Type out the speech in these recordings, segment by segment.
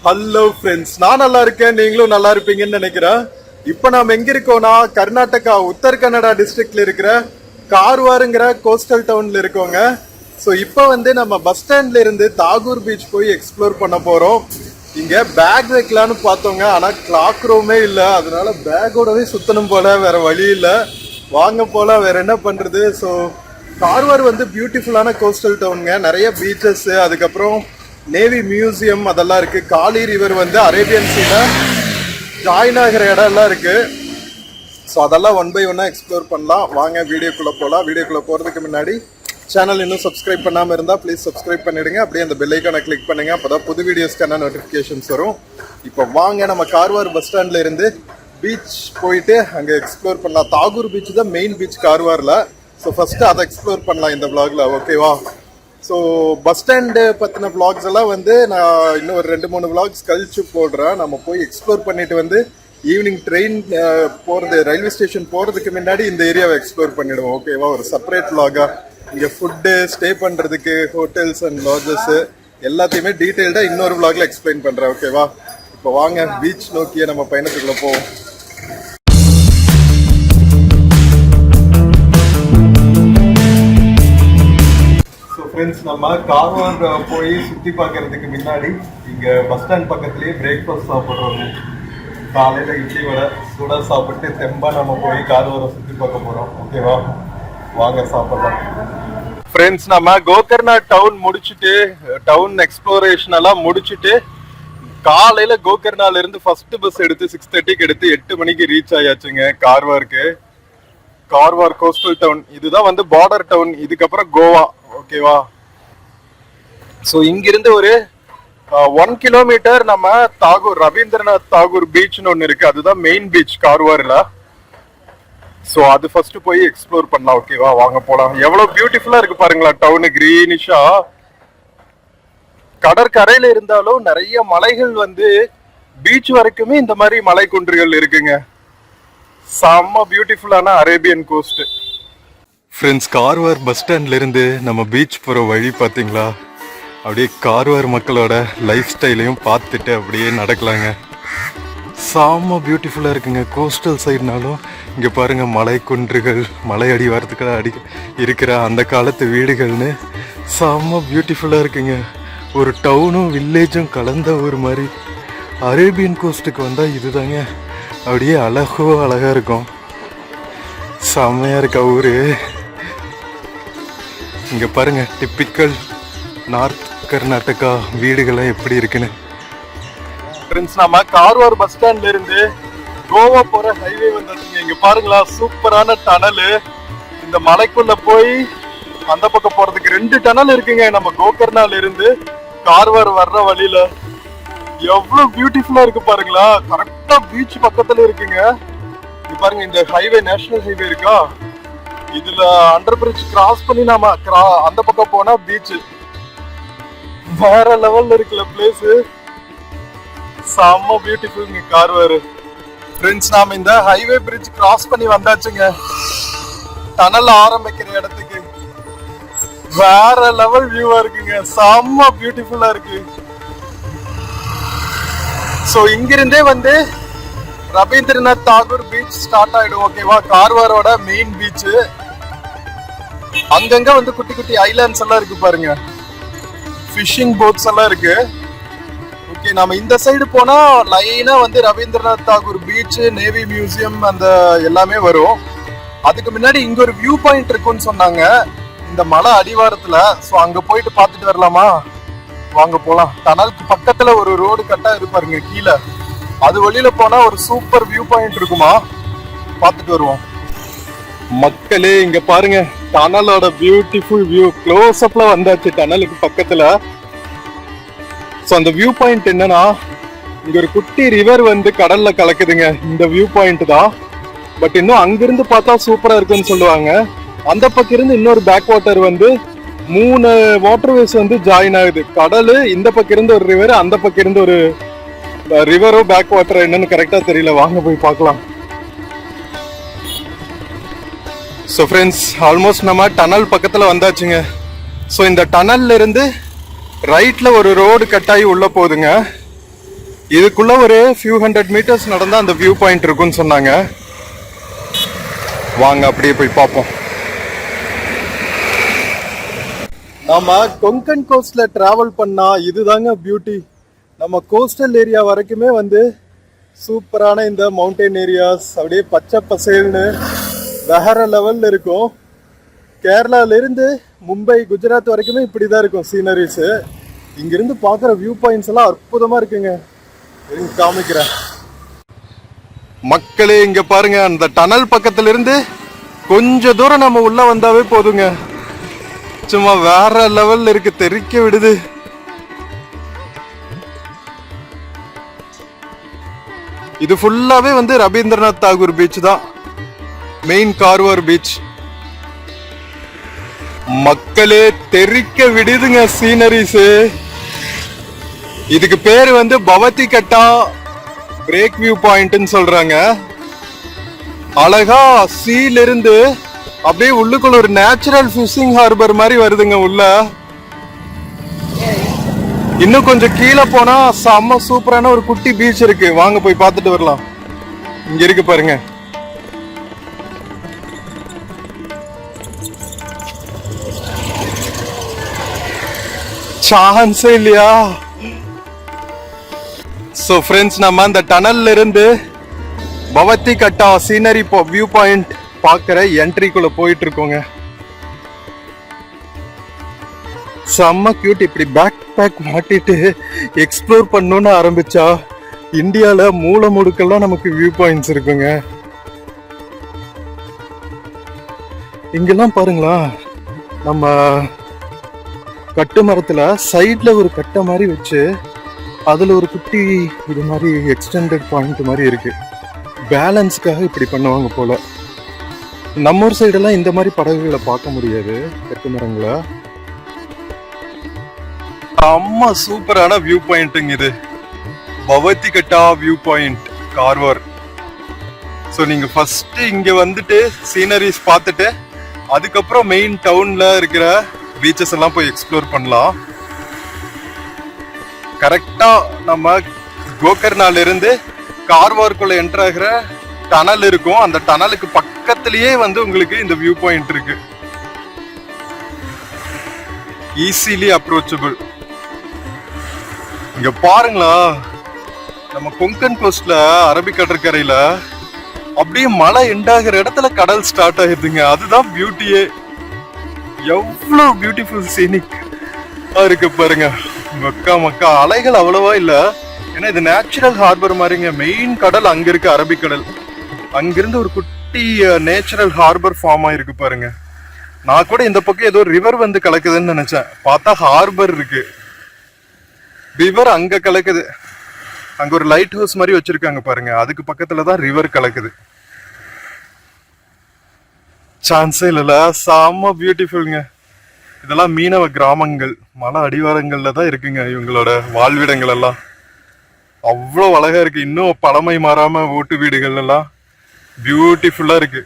Hello friends, நான் நல்லா இருக்கேன், நீங்களும் நல்லா இருப்பீங்கன்னு நினைக்கிறேன். இப்போ நாம் எங்க இருக்கோம்னா கர்நாடகா உத்தர கன்னடா டிஸ்ட்ரிக்ட்ல இருக்கிற கார்வாருங்கிற கோஸ்டல் டவுன்ல இருக்கோங்க. ஸோ இப்போ நம்ம பஸ் ஸ்டாண்ட்ல இருந்து தாகூர் பீச் போய் எக்ஸ்ப்ளோர் பண்ண போறோம். இங்க பேக் வைக்கலான்னு பார்த்தோங்க, ஆனா கிளாக் ரூமே இல்லை, அதனால பேக்கோடவே சுத்தணும் போல, வேற வழி இல்லை. வாங்க போல, வேற என்ன பண்றது. ஸோ கார்வார் பியூட்டிஃபுல்லான கோஸ்டல் டவுனுங்க, நிறைய பீச்சஸ், அதுக்கப்புறம் நேவி மியூசியம் அதெல்லாம் இருக்கு. காலி ரிவர் அரேபியன் சீல ஜாயின் ஆகிற இடம் எல்லாம் இருக்கு. ஸோ அதெல்லாம் ஒன் பை ஒன்னா எக்ஸ்ப்ளோர் பண்ணலாம். வாங்க வீடியோக்குள்ள போகலாம். வீடியோக்குள்ள போறதுக்கு முன்னாடி சேனல் இன்னும் சப்ஸ்கிரைப் பண்ணாமல் இருந்தால் ப்ளீஸ் சப்ஸ்கிரைப் பண்ணிடுங்க. அப்படியே அந்த பெல் ஐக்கானை கிளிக் பண்ணுங்க, அப்போதான் புது வீடியோஸ்க்கான நோட்டிஃபிகேஷன்ஸ் வரும். இப்போ வாங்க நம்ம கார்வார் பஸ் ஸ்டாண்ட்ல இருந்து பீச் போயிட்டு அங்கே எக்ஸ்ப்ளோர் பண்ணலாம். தாகூர் பீச் தான் மெயின் பீச் கார்வாரில். ஸோ ஃபர்ஸ்ட் அதை எக்ஸ்ப்ளோர் பண்ணலாம் இந்த vlogல, ஓகேவா? ஸோ பஸ் ஸ்டாண்டு பற்றின vlogs எல்லாம் நான் இன்னும் ஒரு 2-3 vlogs கழிச்சு போடுறேன். நம்ம போய் எக்ஸ்ப்ளோர் பண்ணிட்டு ஈவினிங் ட்ரெயின் போகிறது, ரயில்வே ஸ்டேஷன் போகிறதுக்கு முன்னாடி இந்த ஏரியாவை எக்ஸ்ப்ளோர் பண்ணிவிடுவோம், ஓகேவா? ஒரு செப்பரேட் vlog-ஆ இங்கே ஃபுட்டு, ஸ்டே பண்ணுறதுக்கு ஹோட்டல்ஸ் அண்ட் லாட்ஜஸ் எல்லாத்தையுமே டீட்டெயில்டாக இன்னொரு vlogல எக்ஸ்பிளைன் பண்ணுறேன், ஓகேவா? இப்போ வாங்க பீச் நோக்கிய நம்ம பயணத்துக்குள்ளே போவோம். ஃப்ரெண்ட்ஸ், நம்ம கார்வார் போய் சுற்றி பார்க்கறதுக்கு முன்னாடி இங்கே பஸ் ஸ்டாண்ட் பக்கத்துலேயே பிரேக்ஃபாஸ்ட் சாப்பிட்றோங்க. காலையில் இட்லி வடை சூடாக சாப்பிட்டு தெம்பா நம்ம போய் கார்வாரை சுற்றி பார்க்க போகிறோம், ஓகேவா? வாங்க சாப்பிட்லாம். ஃப்ரெண்ட்ஸ், நம்ம கோகர்னா டவுன் முடிச்சுட்டு, டவுன் எக்ஸ்ப்ளோரேஷன் எல்லாம் முடிச்சுட்டு காலையில் கோகர்னால இருந்து ஃபர்ஸ்ட் பஸ் எடுத்து 6:30க்கு எடுத்து 8 மணிக்கு ரீச் ஆயாச்சுங்க கார்வாருக்கு. கார்வார் கோஸ்டல் டவுன் இதுதான் பார்டர் டவுன், இதுக்கப்புறம் கோவா, ஓகேவா? ஸோ இங்கிருந்து ஒரு 1 கிலோமீட்டர் நம்ம தாகூர், ரவீந்திரநாத் தாகூர் பீச்னு ஒன்று இருக்கு, அதுதான் மெயின் பீச் கார்வார்ல. ஸோ அது ஃபர்ஸ்ட் போய் எக்ஸ்ப்ளோர் பண்ணலாம், ஓகேவா? வாங்க போலாம். எவ்வளவு பியூட்டிஃபுல்லா இருக்கு பாருங்களா டவுனு, கிரீனிஷா. கடற்கரையில இருந்தாலும் நிறைய மலைகள் பீச் வரைக்குமே இந்த மாதிரி மலை குன்றுகள் இருக்குங்க. செம்ம பியூட்டிஃபுல்லான Arabian coast. Friends, Karwar bus ஸ்டாண்ட்ல இருந்து நம்ம பீச் போகிற வழி பார்த்தீங்களா? அப்படியே கார்வார் மக்களோட லைஃப் ஸ்டைலையும் பார்த்துட்டு அப்படியே நடக்கலாங்க. செம்ம பியூட்டிஃபுல்லாக இருக்குங்க. கோஸ்டல் சைடுனாலும் இங்கே பாருங்கள், மலை குன்றுகள், மலை அடிவாரத்துக்கு இருக்கிற அந்த காலத்து வீடுகள்னு செம்ம பியூட்டிஃபுல்லாக இருக்குங்க. ஒரு டவுனும் வில்லேஜும் கலந்த ஒரு மாதிரி. அரேபியன் கோஸ்ட்டுக்கு வந்தால் இதுதாங்க அப்படியே அழகாக இருக்கும். செம்மையாக இருக்கா ஊரு. இங்கே பாருங்க, டிப்பிக்கல் நார்த் கர்நாடகா வீடுகள்லாம் எப்படி இருக்குன்னு. ஃப்ரெண்ட்ஸ், நம்ம கார்வார் பஸ் ஸ்டாண்ட்ல இருந்து கோவா போற ஹைவே வந்தாச்சுங்க. இங்க பாருங்களா, சூப்பரான டனலு. இந்த மலைக்குள்ள போய் அந்த பக்கம் போறதுக்கு 2 டனல் இருக்குங்க. நம்ம கோகர்னால இருந்து கார்வார் வர்ற வழியில எவ்வளவு பியூட்டிஃபுல்லா இருக்கு பாருங்களா. கரெக்டா பீச் பக்கத்துல இருக்குங்க. இங்க பாருங்க, இந்த ஹைவே நேஷனல் ஹைவே இருக்கா, இதுல அண்டர் பிரிட்ஜ் கிராஸ் பண்ணி நாம அந்த பக்கம் போனா பீச். வேற லெவல்ல இருக்குல்ல பிளேஸ், செம்ம பியூட்டிஃபுல் கார்வார். ஃப்ரெண்ட்ஸ், நாம இந்த ஹைவே பிரிட்ஜ் கிராஸ் பண்ணி வந்தாச்சுங்க டனல் ஆரம்பிக்கிற இடத்துக்கு. வேற லெவல் வியூவா இருக்குங்க, செம்ம பியூட்டிஃபுல்லா இருக்கு. சோ இங்கிருந்தே ரவீந்திரநாத் தாகூர் பீச் ஸ்டார்ட் ஆயிடும், ஓகேவா? கார்வாரோட மெயின் பீச். அங்கங்க குட்டி குட்டி ஐலாண்ட்ஸ் எல்லாம் இருக்கு பாருங்க, ஃபிஷிங் போட்ஸ் எல்லாம் இருக்கு. ஓகே, நாம இந்த சைடு போனா லைனா Rabindranath Tagore beach, navy museum அந்த எல்லாமே வரும். அதுக்கு முன்னாடி இங்க ஒரு வியூ பாயிண்ட் இருக்குன்னு சொன்னாங்க இந்த மலை அடிவாரத்துல. ஸோ அங்க போயிட்டு பார்த்துட்டு வரலாமா? வாங்க போலாம். டனலுக்கு பக்கத்துல ஒரு ரோடு கட்டா இருப்பாருங்க கீழே, அது வழியில போனா ஒரு சூப்பர் வியூ பாயிண்ட் இருக்குமா, பார்த்துட்டு வருவோம். மக்களே, இங்க பாருங்க, டனலோட பியூட்டிஃபுல் வியூ க்ளோஸ் அப்ல வந்தாச்சு டனலுக்கு பக்கத்துல. ஸோ அந்த வியூ பாயிண்ட் என்னன்னா, இங்க ஒரு குட்டி ரிவர் கடல்ல கலக்குதுங்க. இந்த வியூ பாயிண்ட் தான். பட் இன்னும் அங்கிருந்து பார்த்தா சூப்பரா இருக்குன்னு சொல்லுவாங்க. அந்த பக்கம் இருந்து இன்னொரு பேக் வாட்டர் 3 வாட்டர்வேஸ் ஜாயின் ஆகுது. கடல் இந்த பக்கம் இருந்து ஒரு ரிவர், அந்த பக்கம் இருந்து ஒரு ரிவரோ பேக் வாட்டர் என்னன்னு கரெக்டா தெரியல. வாங்க போய் பார்க்கலாம். ஸோ ஃப்ரெண்ட்ஸ், ஆல்மோஸ்ட் நம்ம டனல் பக்கத்தில் வந்தாச்சுங்க. ஸோ இந்த டனல்ல இருந்து ரைட்ல ஒரு ரோடு கட்டாயி உள்ள போகுதுங்க. இதுக்குள்ள ஒரு ஃபியூ 100 மீட்டர்ஸ் நடந்தா அந்த வியூ பாயிண்ட் இருக்குன்னு சொன்னாங்க. வாங்க அப்படியே போய் பார்ப்போம். நாம கொங்கன் கோஸ்ட்ல டிராவல் பண்ணா இதுதாங்க பியூட்டி. நம்ம கோஸ்டல் ஏரியா வரைக்குமே வந்து சூப்பரான இந்த மவுண்டைன் ஏரியாஸ் அப்படியே பச்சை பசேல்னு வேற லெவல்ல இருக்கும். கேரளால இருந்து மும்பை, குஜராத் வரைக்குமே இப்படிதான் இருக்கும் சீனரிஸ். இங்கிருந்து பார்க்குற வியூ பாயிண்ட்ஸ் எல்லாம் அற்புதமா இருக்குங்க. காமிக்கிறேன் மக்களே, இங்க பாருங்க. அந்த டனல் பக்கத்துல இருந்து கொஞ்ச தூரம் நம்ம உள்ள வந்தாவே போதுங்க. சும்மா வேற லெவல்ல இருக்கு, தெறிக்க விடுது. இது ஃபுல்லாவே வந்து ரவீந்திரநாத் தாகூர் பீச் தான், மெயின் கார்வார் பீச். மக்களே தெறிக்க விடுதுங்க சீனரிஸ். இதுக்கு பேரு வந்து பவதி கட்டா பிரேக் வியூ பாயிண்ட்னு சொல்றாங்க. அழகா சீல இருந்து அப்படியே உள்ளுக்குள்ள ஒரு நேச்சுரல் ஃபிஷிங் ஹார்பர் மாதிரி வருதுங்க உள்ள. இன்னும் கொஞ்சம் கீழே போனா செம்ம சூப்பரான ஒரு குட்டி பீச் இருக்கு. வாங்க போய் பார்த்துட்டு வரலாம். இங்க இருக்கு பாருங்க. சான்ஸே இல்லையா? சோ ஃப்ரெண்ட்ஸ், நம்ம அந்த டனல்ல இருந்து பவதி கட்டா சீனரி வியூ பாயிண்ட் பாக்குற என்ட்ரிக்குள்ள போயிட்டு இருக்கோங்க. செம்ம கியூட். இப்படி பேக் பேக் மாட்டிட்டு எக்ஸ்ப்ளோர் பண்ணணும்னு ஆரம்பிச்சா இந்தியால மூல முடுக்கெல்லாம் நமக்கு வியூ பாயிண்ட்ஸ் இருக்குங்க. இங்கெல்லாம் பாருங்களா, நம்ம கட்டு மரத்துல சைட்ல ஒரு கட்டை மாதிரி வச்சு அதுல ஒரு குட்டி இது மாதிரி எக்ஸ்டெண்டட் பாயிண்ட் மாதிரி இருக்கு. பேலன்ஸ்க்காக இப்படி பண்ணுவாங்க போல. நம்ம ஊர் சைடெல்லாம் இந்த மாதிரி படகுகளை பார்க்க முடியாது, கட்டு மரங்களை. அம்மா சூப்பரான வியூ பாயிண்ட்டுங்க இது, பவதி கட்டா வியூ பாயிண்ட் கார்வார். ஸோ நீங்க ஃபர்ஸ்ட் இங்க வந்துட்டு சீனரிஸ் பார்த்துட்டு அதுக்கப்புறம் மெயின் டவுன்ல இருக்கிற பீச்சஸ் எல்லாம் போய் எக்ஸ்ப்ளோர் பண்ணலாம். கரெக்டா நம்ம கோகர்னால இருந்து கார்வார்க்குள்ள என்டர் ஆகிற டனல் இருக்கும். அந்த டனலுக்கு பக்கத்திலேயே வந்து உங்களுக்கு இந்த வியூ பாயிண்ட் இருக்கு. Easily approachable. இங்க பாருங்களா, நம்ம கொங்கன் கோஸ்ட்ல அரபிக் கடற்கரையில அப்படியே மழை எண்டாகிற இடத்துல கடல் ஸ்டார்ட் ஆகிடுதுங்க. அதுதான் பியூட்டியே. எவ்வளவு பியூட்டிஃபுல் சீனிக் இருக்கு பாருங்க. மக்கா மக்கா அலைகள் அவ்வளவா இல்ல, ஏன்னா இது நேச்சுரல் ஹார்பர் மாதிரிங்க. மெயின் கடல் அங்க இருக்கு, அரபிக்கடல். அங்கிருந்து ஒரு குட்டி நேச்சுரல் ஹார்பர் ஃபார்ம் ஆயிருக்கு பாருங்க. நான் கூட இந்த பக்கம் ஏதோ ரிவர் வந்து கலக்குதுன்னு நினைச்சேன், பார்த்தா ஹார்பர் இருக்கு. ரிவர் அங்க கலக்குது. அங்க ஒரு லைட் ஹவுஸ் மாதிரி வச்சிருக்காங்க பாருங்க, அதுக்கு பக்கத்துலதான் ரிவர் கலக்குது. சான்ஸே இல்ல, செம்ம பியூட்டிஃபுல்ங்க. இதெல்லாம் மீனவ கிராமங்கள், மலை அடிவாரங்கள்ல தான் இருக்குங்க இவங்களோட வாழ்விடங்கள் எல்லாம். அவ்வளவு அழகா இருக்கு. இன்னும் பழமை மாறாம ஓட்டு வீடுகள் எல்லாம் பியூட்டிஃபுல்லா இருக்கு.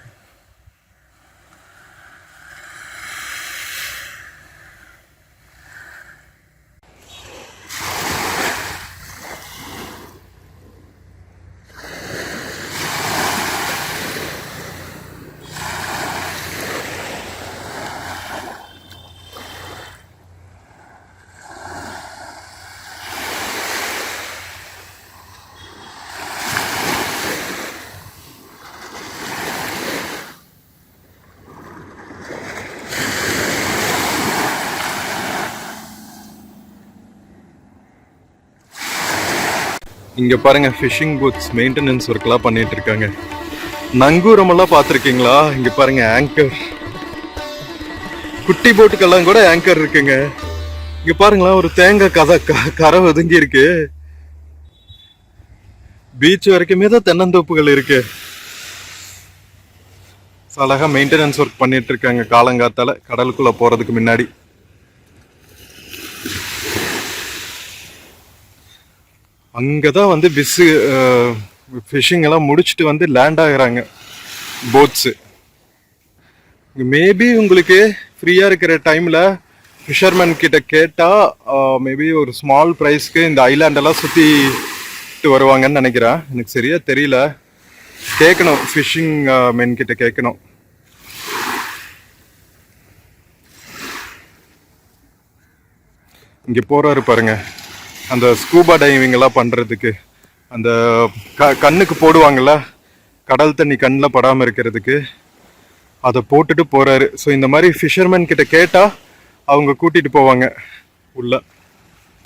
இங்க பாருங்க, ஃபிஷிங் போட்ஸ் மெயின்டெனன்ஸ் ஒர்க்லாம் பண்ணிட்டு இருக்காங்க. நங்கூரம் எல்லாம் பார்த்துருக்கீங்களா? இங்க பாருங்க ஆங்கர், குட்டி போட்டுக்கெல்லாம் கூட ஆங்கர் இருக்குங்க. இங்க பாருங்களா, ஒரு தேங்காய் கரை ஒதுங்கி இருக்கு. பீச் வரைக்குமே தான் தென்னந்தோப்புகள் இருக்கு. அழகா மெயின்டெனன்ஸ் ஒர்க் பண்ணிட்டு இருக்காங்க காலங்காத்தால கடலுக்குள்ள போறதுக்கு முன்னாடி. அங்கதான் வந்து ஃபிஷிங் எல்லாம் முடிச்சுட்டு வந்து லேண்ட் ஆகுறாங்க போட்ஸ். மேபி உங்களுக்கு ஃப்ரீயா இருக்கிற டைம்ல ஃபிஷர்மேன் கிட்ட கேட்டா மேபி ஒரு ஸ்மால் ப்ரைஸ்க்கு இந்த ஐலாண்ட் எல்லாம் சுத்தி வருவாங்கன்னு நினைக்கிறேன். எனக்கு சரியா தெரியல, கேட்கணும், ஃபிஷிங் மென் கிட்ட கேட்கணும். இங்க போறாரு பாருங்க, அந்த ஸ்கூபா டைவிங் எல்லாம் பண்றதுக்கு அந்த கண்ணுக்கு போடுவாங்கல்ல, கடல் தண்ணி கண்ணில் படாம இருக்கிறதுக்கு, அதை போட்டுட்டு போறாரு. ஸோ இந்த மாதிரி ஃபிஷர்மேன் கிட்ட கேட்டா அவங்க கூட்டிட்டு போவாங்க உள்ள.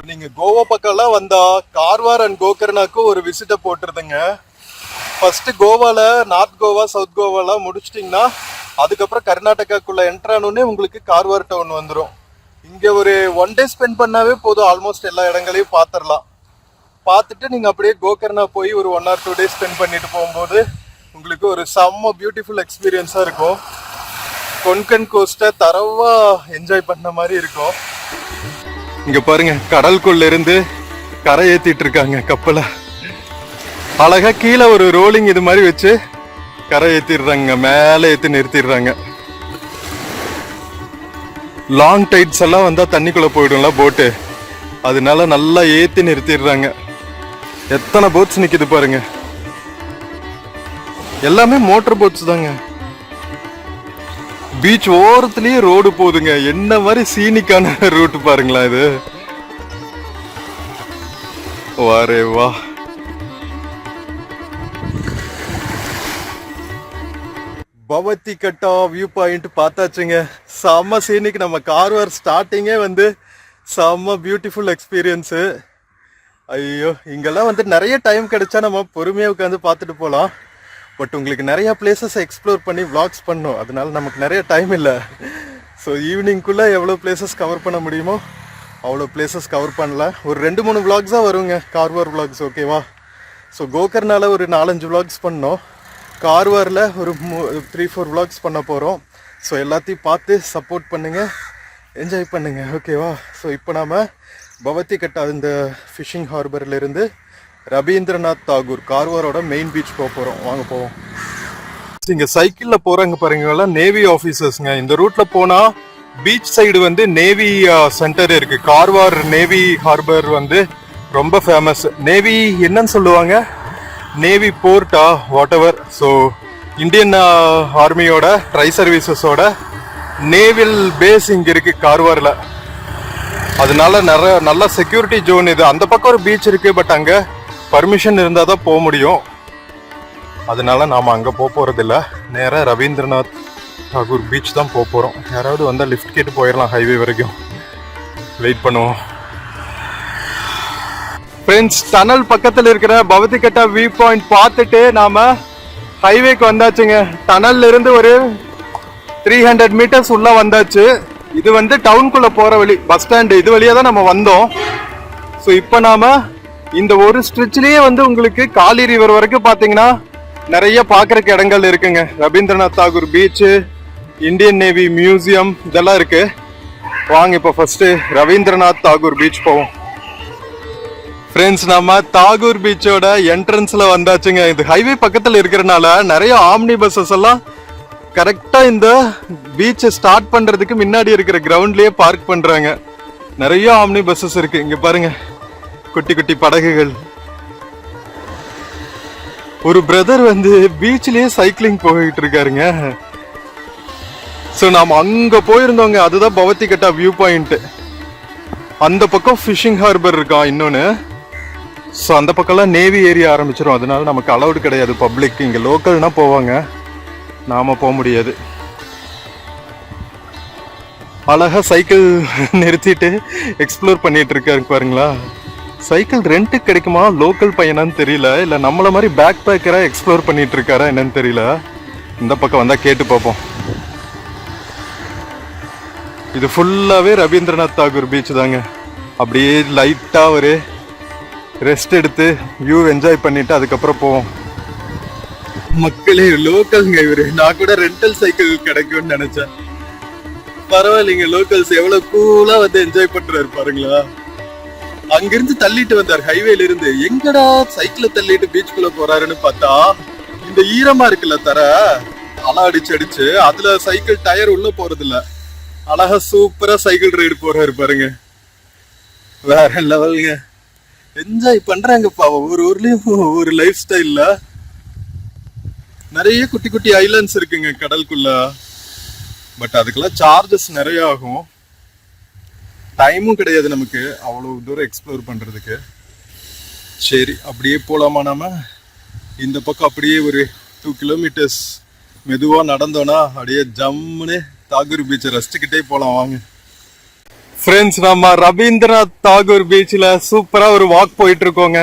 நீங்க கோவா பக்கம்லாம் வந்தா கார்வார் அண்ட் கோகர்னாக்கு ஒரு விசிட்டை போட்டுருதுங்க. ஃபர்ஸ்ட் கோவால நார்த் கோவா சவுத் கோவாலாம் முடிச்சிட்டிங்கன்னா அதுக்கப்புறம் கர்நாடகாக்குள்ள என்ட்ரானோடனே உங்களுக்கு கார்வார் டவுன் வந்துடும். இங்க ஒரு 1 டே ஸ்பெண்ட் பண்ணாவே போதும், ஆல்மோஸ்ட் எல்லா இடங்களையும் பார்த்துடலாம். பார்த்துட்டு நீங்க அப்படியே கோகர்னா போய் ஒரு 1 or 2 days ஸ்பெண்ட் பண்ணிட்டு போகும்போது உங்களுக்கு ஒரு செம்ம பியூட்டிஃபுல் எக்ஸ்பீரியன்ஸா இருக்கும். கொன்கன் கோஸ்ட்டை தரவா என்ஜாய் பண்ண மாதிரி இருக்கும். இங்க பாருங்க, கடலுக்குள்ள இருந்து கரை ஏத்திட்டு இருக்காங்க கப்பலை. அழகா கீழே ஒரு ரோலிங் இது மாதிரி வச்சு கரை ஏத்திடுறாங்க, மேலே ஏத்தி நிறுத்திடுறாங்க. லாங் டைட்ஸ் எல்லாம் வந்தா தண்ணிக்குள்ள போயிடும்ல போட்டு, அதனால நல்லா ஏத்தி நிறுத்திடுறாங்க. எத்தனை போட்ஸ் நிக்குது பாருங்க, எல்லாமே மோட்டர் போட்ஸ் தாங்க. பீச் ஓரத்துலயே ரோடு போகுதுங்க. என்ன மாதிரி சீனிக்கான ரூட் பாருங்களா இது. வாரே வா. பவத்தி கட்டா வியூ பாயிண்ட் பார்த்தாச்சுங்க. செம்ம சீனிக்கு. நம்ம கார்வார் ஸ்டார்டிங்கே வந்து செம்ம பியூட்டிஃபுல் எக்ஸ்பீரியன்ஸு. ஐயோ, இங்கெல்லாம் வந்து நிறைய டைம் கிடைச்சா நம்ம பொறுமையாக உட்காந்து பார்த்துட்டு போகலாம். பட் உங்களுக்கு நிறைய பிளேசஸ் எக்ஸ்ப்ளோர் பண்ணி விளாக்ஸ் பண்ணணும், அதனால நமக்கு நிறைய டைம் இல்லை. ஸோ ஈவினிங்குள்ளே எவ்வளோ பிளேசஸ் கவர் பண்ண முடியுமோ அவ்வளோ பிளேசஸ் கவர் பண்ணல. ஒரு 2-3 விளாக்ஸாக வருங்க கார்வார் விளாக்ஸ், ஓகேவா? ஸோ கோகர்னால ஒரு 4-5 விளாக்ஸ் பண்ணோம், கார்வாரில் ஒரு 3-4 விளாக்ஸ் பண்ண போகிறோம். ஸோ எல்லாத்தையும் பார்த்து சப்போர்ட் பண்ணுங்கள், என்ஜாய் பண்ணுங்கள், ஓகேவா? ஸோ இப்போ நாம் பவத்தி கட்டா இந்த ஃபிஷிங் ஹார்பர்லேருந்து ரவீந்திரநாத் தாகூர் கார்வாரோட மெயின் பீச் போக போகிறோம். வாங்க போவோம். இங்கே சைக்கிளில் போகிறாங்க பாருங்க, நேவி ஆஃபீஸர்ஸுங்க. இந்த ரூட்டில் போனால் பீச் சைடு வந்து நேவி சென்டர் இருக்குது. கார்வார் நேவி ஹார்பர் வந்து ரொம்ப ஃபேமஸ். நேவி என்னன்னு சொல்லுவாங்க, நேவி போர்ட்டா வாட் எவர். ஸோ இந்தியன் ஆர்மியோட ட்ரை சர்வீசஸோட நேவல் பேஸ் இங்கே இருக்குது கார்வாரில். அதனால நிறைய நல்ல செக்யூரிட்டி ஜோன் இது. அந்த பக்கம் ஒரு பீச் இருக்குது, பட் அங்கே பர்மிஷன் இருந்தால் தான் போக முடியும். அதனால நாம் அங்கே போக போகிறதில்ல, நேராக ரவீந்திரநாத் தாகூர் பீச் தான் போக போகிறோம். யாராவது வந்தால் லிஃப்ட் கேட்டு போயிடலாம், ஹைவே வரைக்கும் வெயிட் பண்ணுவோம். ஃப்ரெண்ட்ஸ், டனல் பக்கத்தில் இருக்கிற பவத்தி கட்டா வியூ பாயிண்ட் பார்த்துட்டு நாம் ஹைவேக்கு வந்தாச்சுங்க. டனல்ல இருந்து ஒரு 300 மீட்டர்ஸ் உள்ள வந்தாச்சு. இது வந்து டவுனுக்குள்ள போற வழி, பஸ் ஸ்டாண்டு இது வழியா தான் நம்ம வந்தோம். ஸோ இப்போ நாம இந்த ஒரு ஸ்ட்ரெச்லயே வந்து உங்களுக்கு காலி ரிவர் வரைக்கும் பாத்தீங்கன்னா நிறைய பாக்குறதுக்கு இடங்கள் இருக்குங்க. Rabindranath Tagore beach, Indian navy museum இதெல்லாம் இருக்கு. வாங்க இப்போ ஃபர்ஸ்ட் ரவீந்திரநாத் தாகூர் பீச் போவோம். ஃப்ரெண்ட்ஸ், நம்ம தாகூர் பீச்சோட என்ட்ரன்ஸ்ல வந்தாச்சுங்க. இது ஹைவே பக்கத்துல இருக்கிறனால நிறைய ஆம்னி பஸ்ஸஸ் எல்லாம் கரெக்டா இந்த பீச்சை ஸ்டார்ட் பண்றதுக்கு முன்னாடி இருக்கிற கிரவுண்ட்லயே பார்க் பண்றாங்க. நிறைய ஆம்னி பஸ்ஸஸ் இருக்கு. இங்க பாருங்க, குட்டி குட்டி படகுகள். ஒரு பிரதர் வந்து பீச்லயே சைக்கிளிங் போயிட்டு இருக்காருங்க. ஸோ நாம் அங்க போயிருந்தோங்க, அதுதான் பவத்தி கட்டா வியூ பாயிண்ட். அந்த பக்கம் ஃபிஷிங் ஹார்பர் இருக்கான் இன்னொன்னு. ஸோ அந்த பக்கம்லாம் நேவி ஏரியா ஆரம்பிச்சிடும், அதனால நமக்கு அலௌடு கிடையாது பப்ளிக். இங்க லோக்கல்னா போவாங்க, நாம போக முடியாது. அழகா சைக்கிள் நிறுத்திட்டு எக்ஸ்ப்ளோர் பண்ணிட்டு இருக்காரு பாருங்களா. சைக்கிள் ரெண்ட்டுக்கு கிடைக்குமா, லோக்கல் பையனான்னு தெரியல, இல்ல நம்மள மாதிரி பேக் பேக்கரா எக்ஸ்ப்ளோர் பண்ணிட்டு இருக்காரா என்னன்னு தெரியல. இந்த பக்கம் வந்தா கேட்டு பார்ப்போம். இது ஃபுல்லாவே ரவீந்திரநாத் தாகூர் பீச் தாங்க. அப்படியே லைட்டா ஒரு ரெஸ்ட் எடுத்து வியூ என்ஜாய் பண்ணிட்டு அதுக்கப்புறம் போவோம். மக்களே, லோக்கல்ங்க இவரு. நான் கூட ரெண்டல் சைக்கிள் கிடைக்கும்னு நினைச்சேன். பரவாயில்லைங்க, லோக்கல்ஸ் எவ்வளவு கூலா வந்து என்ஜாய் பண்றாரு பாருங்களா. அங்கிருந்து தள்ளிட்டு வந்தார் ஹைவேல இருந்து. எங்கடா சைக்கிளை தள்ளிட்டு பீச்சுக்குள்ள போறாருன்னு பார்த்தா, இந்த ஈரமா இருக்குல்ல தர, அலை அடிச்சு அடிச்சு அதுல சைக்கிள் டயர் உள்ள போறது இல்ல, அழகா சூப்பரா சைக்கிள் ரைடு போறாரு பாருங்க. வேற லெவலுங்க. என்ஜாய் பண்றாங்கப்பா. ஒவ்வொரு ஊர்லயும் ஒவ்வொரு லைஃப் ஸ்டைல்ல நிறைய குட்டி குட்டி ஐலாண்ட்ஸ் இருக்குங்க கடலுக்குள்ள. பட் அதுக்கெல்லாம் சார்ஜஸ் நிறைய ஆகும். டைமும் கிடையாது நமக்கு அவ்வளவு தூரம் எக்ஸ்ப்ளோர் பண்றதுக்கு. சரி, அப்படியே போலாமா நாம? இந்த பக்கம் அப்படியே ஒரு 2 கிலோமீட்டர்ஸ் மெதுவா நடந்தோம்னா அப்படியே ஜம்முன்னு தாகூர் பீச்சை ரசிச்சுக்கிட்டே போலாம் வாங்க. ஃப்ரெண்ட்ஸ், நம்ம ரவீந்திரநாத் தாகூர் பீச்சில் சூப்பரா ஒரு வாக் போயிட்டு இருக்கோங்க.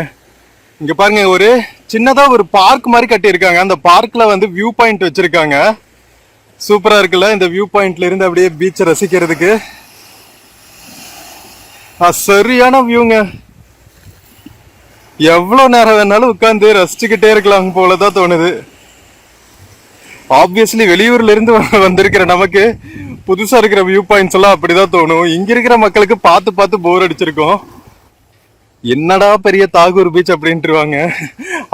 இங்க பாருங்க, ஒரு சின்னதா ஒரு பார்க் மாதிரி கட்டியிருக்காங்க. அந்த பார்க்ல வந்து வியூ பாயிண்ட் வச்சிருக்காங்க. சூப்பரா இருக்குல்ல? இந்த வியூ பாயிண்ட்ல இருந்து அப்படியே பீச்சை ரசிக்கிறதுக்கு சரியான வியூங்க. எவ்வளவு நேரம் வேணாலும் உட்காந்து ரசிச்சுக்கிட்டே இருக்கலாம் போலதான் தோணுது. ஆப்வியஸ்லி வெளியூர்ல இருந்து வந்திருக்கிற நமக்கு புதுசா இருக்கிற வியூ பாயிண்ட்ஸ் எல்லாம் அப்படிதான் தோணும். இங்க இருக்கிற மக்களுக்கு பார்த்து பார்த்து போர் அடிச்சிருக்கோம். என்னடா பெரிய தாகூர் பீச் அப்படின்ட்டுருவாங்க.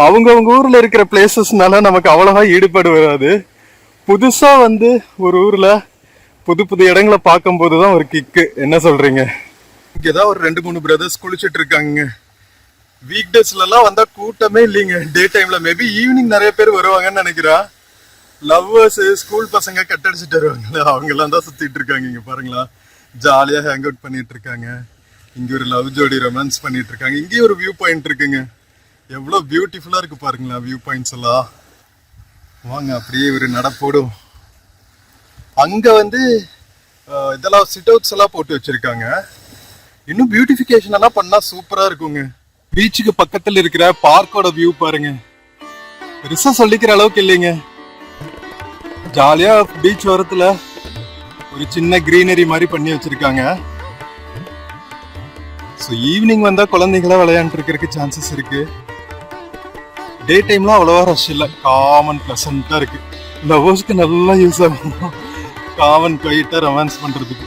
அவங்க ஊர்ல இருக்கிற பிளேசஸ்னால நமக்கு அவ்வளவா ஈடுபாடு வராது. புதுசா வந்து ஒரு ஊர்ல புது புது இடங்களை பார்க்கும் போதுதான் ஒரு கிக்கு. என்ன சொல்றீங்க? இங்கதான் ஒரு 2-3 பிரதர்ஸ் குளிச்சுட்டு இருக்காங்க. வீக் டேஸ்ல எல்லாம் வந்தா கூட்டமே இல்லைங்க. டே டைம்ல மேபி ஈவினிங் நிறைய பேர் வருவாங்கன்னு நினைக்கிறேன். லவ்வர்ஸ், ஸ்கூல் பசங்க கட்டடிச்சுட்டு வருவாங்களா, அவங்க எல்லாம் தான் சுத்திட்டு இருக்காங்க. இங்க பாருங்களா, ஜாலியா ஹேங் அவுட் பண்ணிட்டு இருக்காங்க. இங்க ஒரு லவ் ஜோடி ரொமான்ஸ் பண்ணிட்டு இருக்காங்க. இங்கேயும் ஒரு வியூ பாயிண்ட் இருக்குங்க. எவ்வளவு பியூட்டிஃபுல்லா இருக்கு பாருங்களா வியூ பாயிண்ட்ஸ் எல்லாம். வாங்க அப்படியே ஒரு நடப்போடும். அங்க வந்து இதெல்லாம் சிட் அவுட்ஸ் எல்லாம் போட்டு வச்சிருக்காங்க. இன்னும் பியூட்டிஃபிகேஷன் எல்லாம் பண்ணா சூப்பரா இருக்குங்க. பீச்சுக்கு பக்கத்துல இருக்கிற பார்க்கோட வியூ பாருங்க. பெருசா சொல்லிக்கிற அளவுக்கு இல்லைங்க. ஜாலியா பீச் ஓரத்துல ஒரு சின்ன கிரீனரி மாதிரி பண்ணி வச்சிருக்காங்க. ஸோ ஈவினிங் வந்தா குழந்தைங்களா விளையாண்டு இருக்கிறதுக்கு சான்சஸ் இருக்கு. டே டைம்ல அவ்வளவா ரஷ் இல்லை. காமன் பிளசண்டா இருக்கு. லவ்வர்ஸ்க்கு நல்லா யூஸ் ஆகும் காமன் குவைட்டா ரொமான்ஸ் பண்றதுக்கு.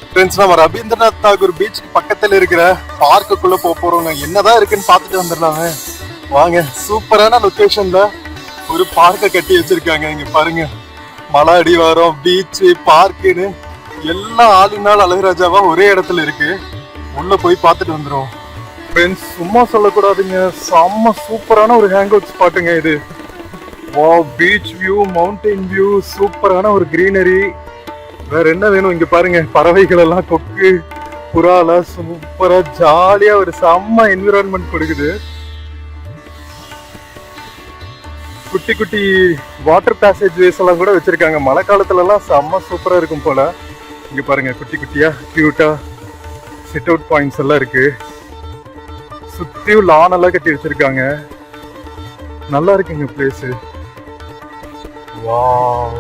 ஃப்ரெண்ட்ஸ், நம்ம ரவீந்திரநாத் தாகூர் பீச்சுக்கு பக்கத்துல இருக்கிற பார்க்குள்ள போறோங்க. என்னதான் இருக்குன்னு பார்த்துட்டு வந்துடலாமே வாங்க. சூப்பரான லொகேஷன்ல ஒரு பார்க்க கட்டி வச்சிருக்காங்க. இங்க பாருங்க, மலை அடிவாரம், பீச்சு, பார்க்குன்னு எல்லாம் ஆளினால் அழகுராஜாவா ஒரே இடத்துல இருக்கு. உள்ள போய் பார்த்துட்டு வந்துடும். ஃப்ரெண்ட்ஸ், சும்மா சொல்லக்கூடாதுங்க, செம்ம சூப்பரான ஒரு ஹேங் அவுட் ஸ்பாட்டுங்க இது. Wow, beach view, mountain view, சூப்பரான ஒரு கிரீனரி. வேற என்ன வேணும்? இங்க பாருங்க, பறவைகள் எல்லாம், கொக்கு, புறால சூப்பரா ஜாலியா ஒரு செம்ம என்விரான்மெண்ட் கொடுக்குது. குட்டி குட்டி வாட்டர் பேசேஜ் வேஸ் எல்லாம் கூட வச்சிருக்காங்க. மழை காலத்துல எல்லாம் செம்ம சூப்பரா இருக்கும் போல. இங்க பாருங்க, குட்டி குட்டியா கியூட்டா சிட் அவுட் பாயிண்ட்ஸ் எல்லாம் இருக்கு. சுத்தியும் லான் எல்லாம் கட்டி வச்சிருக்காங்க. நல்லா இருக்குங்க place. Wow,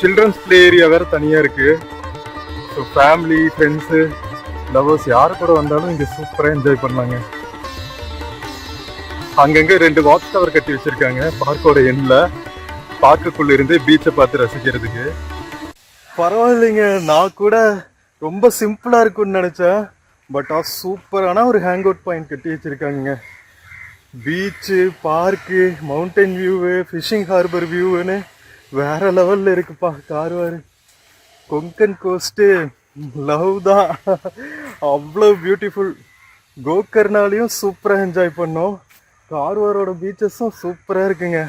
children's play area வேற தனியா இருக்கு. ஸோ ஃபேமிலி, ஃப்ரெண்ட்ஸு, லவர்ஸ் யாரு கூட வந்தாலும் இங்க சூப்பரா என்ஜாய் பண்ணலாங்க. அங்கங்க 2 வாட்ச் டவர் கட்டி வச்சிருக்காங்க பார்க்கோட எண்ட்ல. பார்க்குள்ள இருந்து பீச்சை பார்த்து ரசிக்கிறதுக்கு. பரவாயில்லைங்க, நான் கூட ரொம்ப சிம்பிளா இருக்கும்னு நினைச்சேன். பட் சூப்பரான ஒரு ஹேங் அவுட் பாயிண்ட் கட்டி வச்சிருக்காங்க. Beach, park, mountain view, fishing harbour வியூன்னு வேற லெவல்ல இருக்குப்பா. கார்வார், கொங்கன் கோஸ்ட், லவ் தான், அவ்வளோ பியூட்டிஃபுல். கோகர்னாலையும் சூப்பரா என்ஜாய் பண்ணோம். கார்வாரோட பீச்சஸும் சூப்பரா இருக்குங்க.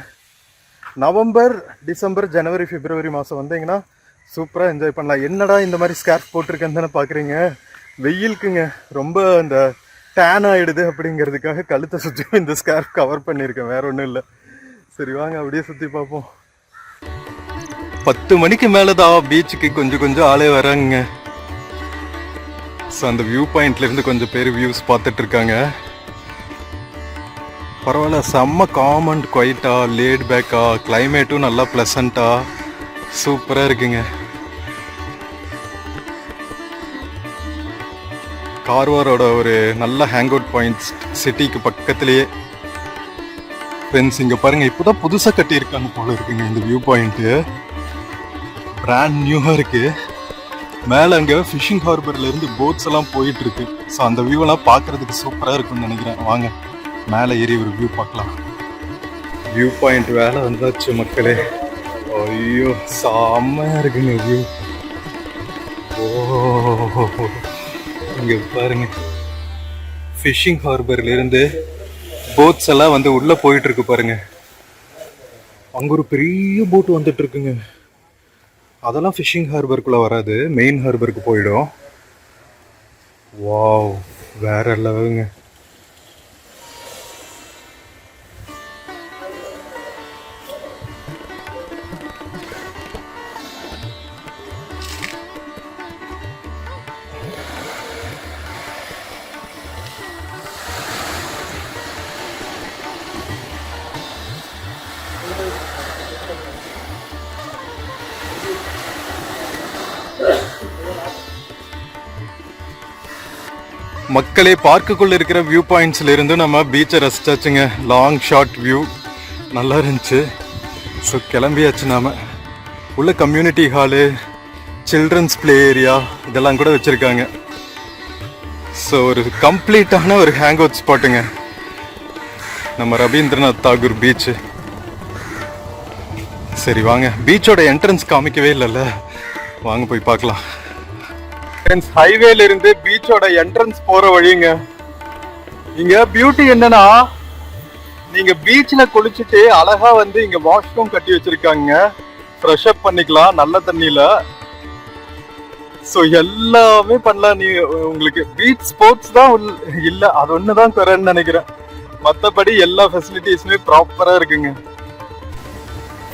நவம்பர், டிசம்பர், ஜனவரி, பிப்ரவரி மாசம் வந்தீங்கன்னா சூப்பரா என்ஜாய் பண்ணலாம். என்னடா இந்த மாதிரி ஸ்கார்ஃப் போட்டிருக்கேன்னு தானே பாக்குறீங்க. வெயிலுக்குங்க ரொம்ப இந்த டேன் ஆயிடுது அப்படிங்கிறதுக்காக கழுத்தை சுற்றி இந்த ஸ்கார்ஃப் கவர் பண்ணியிருக்கேன். வேற ஒன்றும் இல்லை. சரி வாங்க அப்படியே சுற்றி பார்ப்போம். 10 மணிக்கு மேலதான் பீச்சுக்கு கொஞ்சம் ஆளே வராங்க. ஸோ அந்த வியூ பாயிண்ட்ல இருந்து கொஞ்சம் பேர் வியூஸ் பார்த்துட்டு இருக்காங்க. பரவாயில்ல, செம்ம காமன் குவைட்டா, லேட் பேக்கா, கிளைமேட்டும் நல்லா பிளசண்டா சூப்பரா இருக்குங்க. கார்வாரோட ஒரு நல்ல ஹேங் அவுட் பாயிண்ட்ஸ் சிட்டிக்கு பக்கத்திலேயே. ஃப்ரெண்ட்ஸ், இங்க பாருங்க, இப்போதான் புதுசா கட்டி இருக்காங்க போல இருக்குங்க இந்த வியூ பாயிண்ட். பிராண்ட் நியூவா இருக்கு. மேல அங்க ஃபிஷிங் ஹார்பர்ல இருந்து போட்ஸ் எல்லாம் போயிட்டு இருக்கு. ஸோ அந்த வியூ எல்லாம் பாக்குறதுக்கு சூப்பரா இருக்கும்னு நினைக்கிறேன். வாங்க மேலே ஏறி ஒரு வியூ பார்க்கலாம். வியூ பாயிண்ட் வேலை வந்தாச்சு மக்களே. ஐயோ செம்மையா இருக்குங்க வியூ. ஓ இங்க பாருங்க, ஃபிஷிங் ஹார்பர்ல இருந்து போட்ஸ் எல்லாம் வந்து உள்ள போயிட்டு இருக்கு பாருங்க. அங்க ஒரு பெரிய போட் வந்துட்டு இருக்குங்க. அதெல்லாம் ஃபிஷிங் ஹார்பருக்குள்ள வராது, மெயின் ஹார்பருக்கு போயிடும். வாவ், வேற லெவலுங்க. மக்களே, பார்க்குக்குள்ள இருக்கிற வியூ பாயிண்ட்ஸ்ல இருந்து நம்ம பீச்சை ரசிச்சாச்சுங்க. லாங் ஷார்ட் வியூ நல்லா இருந்துச்சு. ஸோ கிளம்பியாச்சு நாம. உள்ள community hall, children's play area இதெல்லாம் கூட வச்சிருக்காங்க. ஸோ ஒரு கம்ப்ளீட்டான ஒரு ஹேங் அவுட் ஸ்பாட்டுங்க நம்ம ரவீந்திரநாத் தாகூர் பீச்சு. சரி வாங்க, பீச்சோட என்ட்ரன்ஸ் காமிக்கவே இல்லைல்ல, வாங்க போய் பார்க்கலாம். ஹைவேல இருந்து பீச்சோட என்ட்ரன்ஸ் போற வழிங்க. இங்க பியூட்டி என்னன்னா, நீங்க பீச்ல குளிச்சுட்டு அழகா வந்து இங்க வாஷ்ரூம் கட்டி வச்சிருக்காங்க. ஃப்ரெஷ் அப் பண்ணிக்கலாம் நல்ல தண்ணியில. சோ எல்லாமே பண்ணலாம். நீ உங்களுக்கு பீச் ஸ்போர்ட்ஸ் தான் இல்ல, அது ஒண்ணுதான் குறைன்னு நினைக்கிறேன். மத்தபடி எல்லா ஃபெசிலிட்டிஸுமே ப்ராப்பரா இருக்குங்க.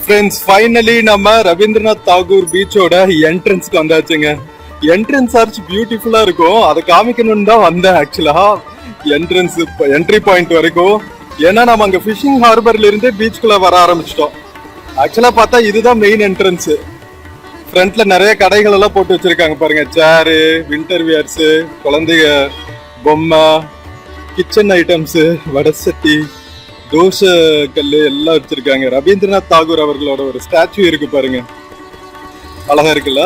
ஃப்ரெண்ட்ஸ், ஃபைனலி நம்ம ரவீந்திரநாத் தாகூர் பீச்சோட என்ட்ரன்ஸ்க்கு வந்தாச்சுங்க. என்ட்ரன்ஸ் ஆர்ச் பியூட்டிஃபுல்லா இருக்கும், அதை காமிக்கணும்னு தான் வந்தேன் ஆக்சுவலா. என்ட்ரன்ஸ் என்ட்ரி பாயிண்ட் வரைக்கும். ஏன்னா நம்ம அங்க ஃபிஷிங் ஹார்பர்ல இருந்து பீச்சுக்குள்ள வர ஆரம்பிச்சிட்டோம். ஆக்சுவலா பார்த்தா இதுதான் மெயின் என்ட்ரன்ஸ். ஃப்ரண்ட்ல நிறைய கடைகள் எல்லாம் போட்டு வச்சிருக்காங்க பாருங்க. சேரு, வின்டர் வியர்ஸ், குழந்தைங்க பொம்மை, கிச்சன் ஐட்டம்ஸ், வடசட்டி, தோசை கல்லு எல்லாம் வச்சிருக்காங்க. ரவீந்திரநாத் தாகூர் அவர்களோட ஒரு ஸ்டாச்சு இருக்கு பாருங்க, அழகா இருக்குல்ல.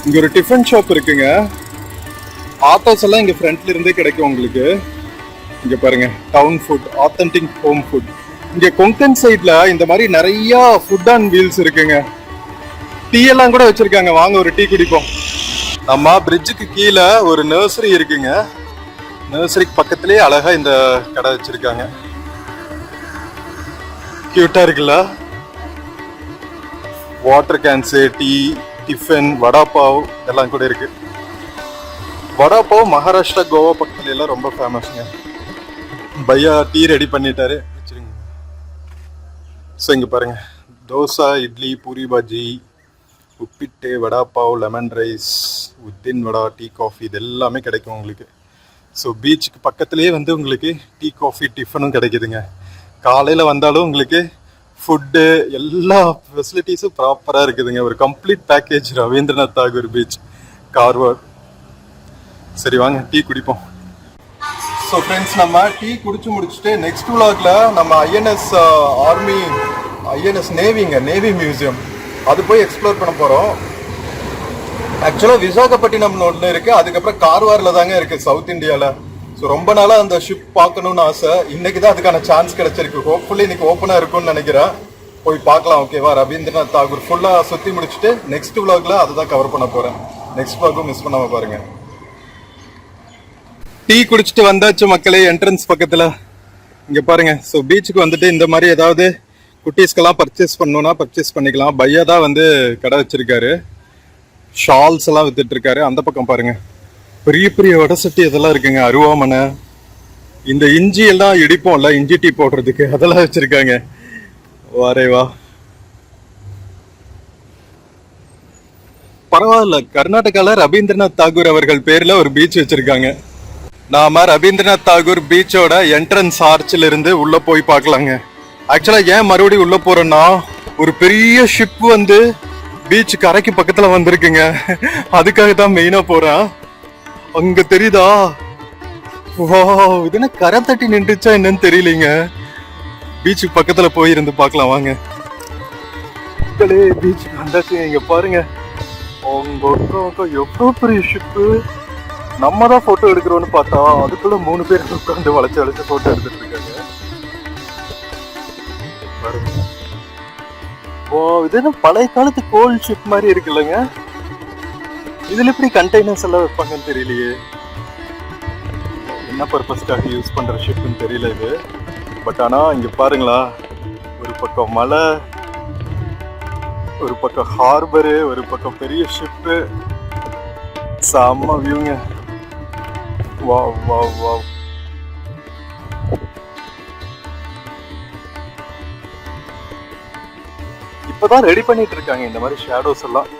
இங்க ஒரு டிஃபன் ஷாப் இருக்குங்க. ஆட்டோஸ் எல்லாம் இங்க ஃப்ரண்ட்ல இருந்தே கிடைக்கும் உங்களுக்கு. இங்க பாருங்க, town food, authentic home food. இங்க கொங்கன் சைட்ல இந்த மாதிரி நிறைய ஃபுட் ஆன் வீல்ஸ் இருக்குங்க. டீ எல்லாம் கூட வச்சிருக்காங்க, வாங்க ஒரு டீ குடிப்போம். நம்ம பிரிட்ஜுக்கு கீழே ஒரு நர்சரி இருக்குங்க. நர்சரிக்கு பக்கத்திலேயே அழகா இந்த கடை வச்சிருக்காங்க. கியூட்டா இருக்குல்ல. Water cans, tea, tiffin, vada pav இதெல்லாம் கூட இருக்கு. வடாப்பாவ் மகாராஷ்டிரா, கோவா பக்கத்துல எல்லாம் ரொம்ப ஃபேமஸ்ங்க. பையா டீ ரெடி பண்ணிட்டாரு, வச்சிருங்க. ஸோ இங்க பாருங்க, தோசை, இட்லி, பூரி பாஜி, உப்பிட்டு, வடாப்பாவ், லெமன் ரைஸ், உத்தின் வடா, டீ, காஃபி இது எல்லாமே கிடைக்கும் உங்களுக்கு. ஸோ பீச்சுக்கு பக்கத்துலேயே வந்து உங்களுக்கு டீ, காஃபி, டிஃபனும் கிடைக்குதுங்க. காலையில் வந்தாலும் உங்களுக்கு ஃபுட்டு எல்லா ஃபெசிலிட்டிஸும் ப்ராப்பராக இருக்குதுங்க. ஒரு complete package Rabindranath Tagore beach Karwar. சரி வாங்க டீ குடிப்போம். ஸோ ஃப்ரெண்ட்ஸ், நம்ம டீ குடிச்சு முடிச்சுட்டு நெக்ஸ்ட் விலாக்ல நம்ம ஐஎன்எஸ் நேவி மியூசியம் அது போய் எக்ஸ்ப்ளோர் பண்ண போகிறோம். ஆக்சுவலாக விசாகப்பட்டினம் ஒன்று இருக்குது, அதுக்கப்புறம் கார்வாரில் தாங்க இருக்குது சவுத் இந்தியாவில். ஸோ ரொம்ப நாளாக அந்த ஷிப் பார்க்கணுன்னு ஆசை. இன்னைக்கு தான் அதுக்கான சான்ஸ் கிடைச்சிருக்கு. ஹோப்ஃபுல்லி இன்னைக்கு ஓப்பனாக இருக்கும்னு நினைக்கிறேன். போய் பார்க்கலாம். ஓகேவா, ரவீந்திரநாத் தாகூர் ஃபுல்லாக சுற்றி முடிச்சுட்டு நெக்ஸ்ட் விலாக்ல அதை தான் கவர் பண்ண போகிறேன். நெக்ஸ்ட் விலாகும் மிஸ் பண்ணாமல் பாருங்க. டீ குடிச்சிட்டு வந்தாச்சு மக்களே, என்ட்ரன்ஸ் பக்கத்தில் இங்கே பாருங்க. ஸோ பீச்சுக்கு வந்துட்டு இந்த மாதிரி ஏதாவது குட்டீஸ்க்கெல்லாம் பர்ச்சேஸ் பண்ணணும்னா பர்ச்சேஸ் பண்ணிக்கலாம். பையா தான் வந்து கடை வச்சிருக்காரு, ஷால்ஸ் எல்லாம் வித்துட்டு இருக்காரு. அந்த பக்கம் பாருங்க, பெரிய பெரிய வடசட்டி இதெல்லாம் இருக்குங்க. அருவாமனை, இந்த இஞ்சி எல்லாம் இடிப்போம்ல, இஞ்சி டீ போடுறதுக்கு, அதெல்லாம் வச்சிருக்காங்க. வாரேவா, பரவாயில்ல. கர்நாடகால ரவீந்திரநாத் தாகூர் அவர்கள் பேர்ல ஒரு பீச் வச்சிருக்காங்க. நாம ரவீந்திரநாத் தாகூர் பீச்சோட என்ட்ரன்ஸ் ஆர்ச்சில் இருந்து உள்ள போய் பார்க்கலாங்க. ஆக்சுவலா ஏன் மறுபடியும் உள்ள போறோம்னா, ஒரு பெரிய ஷிப் வந்து பீச் கரைக்கு பக்கத்துல வந்திருக்குங்க. அதுக்காக தான் மெயினா போறேன். அங்க தெரியுதா, இது என்ன கரை தட்டி நின்றுச்சா என்னன்னு தெரியலீங்க. பீச்சுக்கு பக்கத்துல போய் இருந்து பார்க்கலாம் வாங்க. பீச்சுக்கு வந்தாச்சு. இங்க பாருங்க, எவ்வளவு பெரிய ஷிப்பு. நம்ம தான் போட்டோ எடுக்கிறோம்னு பார்த்தா அதுக்குள்ள 3 பேர் உட்காந்து வளைச்சு வளைச்சு போட்டோ எடுத்துட்டு இருக்காங்க. இது என்ன பழைய காலத்து கோல்ட் ஷிப் மாதிரி இருக்குல்லங்க. இதுல எப்படி கண்டெய்னர்ஸ் எல்லாம் வைப்பாங்கன்னு தெரியலையே. என்ன பர்பஸ்க்காக யூஸ் பண்ற ஷிப்னு தெரியல இது. பட் ஆனா இங்க பாருங்களா, ஒரு பக்கம் மலை, ஒரு பக்கம் ஹார்பரு, ஒரு பக்கம் பெரிய ஷிப்பு. செம்ம வியூங்க. Wow wow wow. இப்பதான் ரெடி பண்ணிட்டு இருக்காங்க இந்த மாதிரி ஷேடோஸ் எல்லாம்.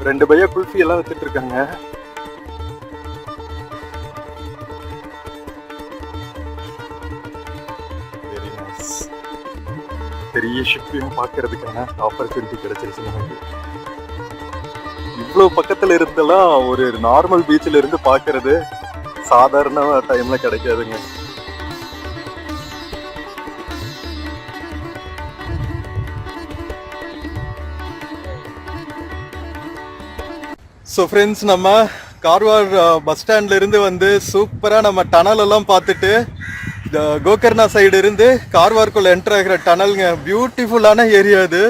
2 பையா குல்ஃபி எல்லாம் வித்துட்டு இருக்காங்க. Very nice. பெரிய ஷிப்பையும் பார்க்கறதுக்கான ஆப்பர்ச்சுனிட்டி கிடைச்சிருச்சு நமக்கு. இவ்வளவு பக்கத்துல இருந்தெல்லாம் ஒரு நார்மல் பீச்சில் இருந்து பார்க்கறது சாதாரண டைம்ல கிடைக்காதுங்க. ஸோ ஃப்ரெண்ட்ஸ், நம்ம கார்வார் பஸ் ஸ்டாண்ட்ல இருந்து வந்து சூப்பராக நம்ம டனல் எல்லாம் பார்த்துட்டு கோகர்ணா சைடு இருந்து கார்வார்க்குள்ள என்டர் ஆகிற டனலுங்க. பியூட்டிஃபுல்லான ஏரியா அது.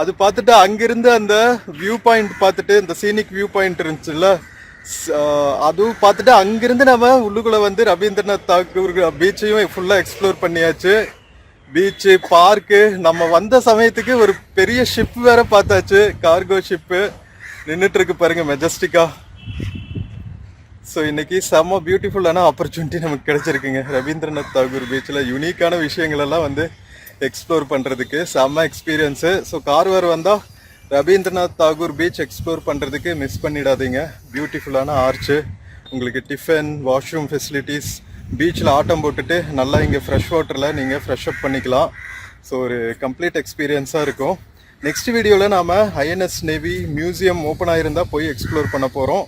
அது பார்த்துட்டு அங்கிருந்து அந்த வியூ பாயிண்ட் பார்த்துட்டு, இந்த சீனிக் வியூ பாயிண்ட் இருந்துச்சுல்ல, அதுவும் பார்த்துட்டு அங்கிருந்து நம்ம உள்ளுக்குள்ள வந்து ரவீந்திரநாத் தாகூர் பீச்சையும் ஃபுல்லாக எக்ஸ்ப்ளோர் பண்ணியாச்சு. பீச்சு, பார்க்கு, நம்ம வந்த சமயத்துக்கு ஒரு பெரிய ஷிப் வேற பார்த்தாச்சு, கார்கோ ஷிப்பு நின்றுட்டு இருக்கு பாருங்க, மெஜஸ்டிக்கா. ஸோ இன்னைக்கு செம்ம பியூட்டிஃபுல்லான ஆப்பர்ச்சுனிட்டி நமக்கு கிடைச்சிருக்குங்க. ரவீந்திரநாத் தாகூர் பீச்சில் யூனிக்கான விஷயங்கள் எல்லாம் வந்து எக்ஸ்ப்ளோர் பண்ணுறதுக்கு செம்ம எக்ஸ்பீரியன்ஸு. ஸோ கார்வார் வந்தால் ரவீந்திரநாத் தாகூர் பீச் எக்ஸ்ப்ளோர் பண்ணுறதுக்கு மிஸ் பண்ணிடாதீங்க. பியூட்டிஃபுல்லான ஆர்ச்சு, உங்களுக்கு டிஃபன், வாஷ்ரூம் ஃபெசிலிட்டிஸ், பீச்சில் ஆட்டம் போட்டுட்டு நல்லா இங்கே ஃப்ரெஷ் வாட்டரில் நீங்கள் ஃப்ரெஷ் அப் பண்ணிக்கலாம். ஸோ ஒரு கம்ப்ளீட் எக்ஸ்பீரியன்ஸாக இருக்கும். நெக்ஸ்ட் வீடியோவில் நாம் ஐஎன்எஸ் நேவி மியூசியம் ஓப்பன் ஆகிருந்தால் போய் எக்ஸ்ப்ளோர் பண்ண போகிறோம்.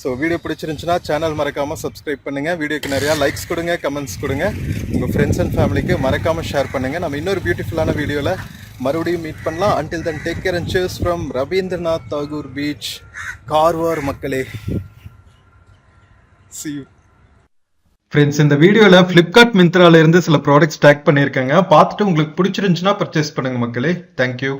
ஸோ வீடியோ பிடிச்சிருந்துச்சுன்னா சேனல் மறக்காமல் சப்ஸ்கிரைப் பண்ணுங்கள். வீடியோக்கு நிறையா லைக்ஸ் கொடுங்க, கமெண்ட்ஸ் கொடுங்க, உங்கள் ஃப்ரெண்ட்ஸ் அண்ட் ஃபேமிலிக்கு மறக்காமல் ஷேர் பண்ணுங்கள். நம்ம இன்னொரு பியூட்டிஃபுல்லான வீடியோவில் மறுபடியும் மீட் பண்ணலாம். Until then take care and cheers from Rabindranath Tagore beach, Karwar மக்களே. See you. ஃப்ரெண்ட்ஸ், இந்த வீடியோவில் ஃப்ளிப்கார்ட் மிந்த்ரால இருந்து சில ப்ராடக்ட்ஸ் டேக் பண்ணியிருக்காங்க. பார்த்துட்டு உங்களுக்கு பிடிச்சிருந்துச்சுன்னா பர்ச்சேஸ் பண்ணுங்கள் மக்களே. தேங்க்யூ.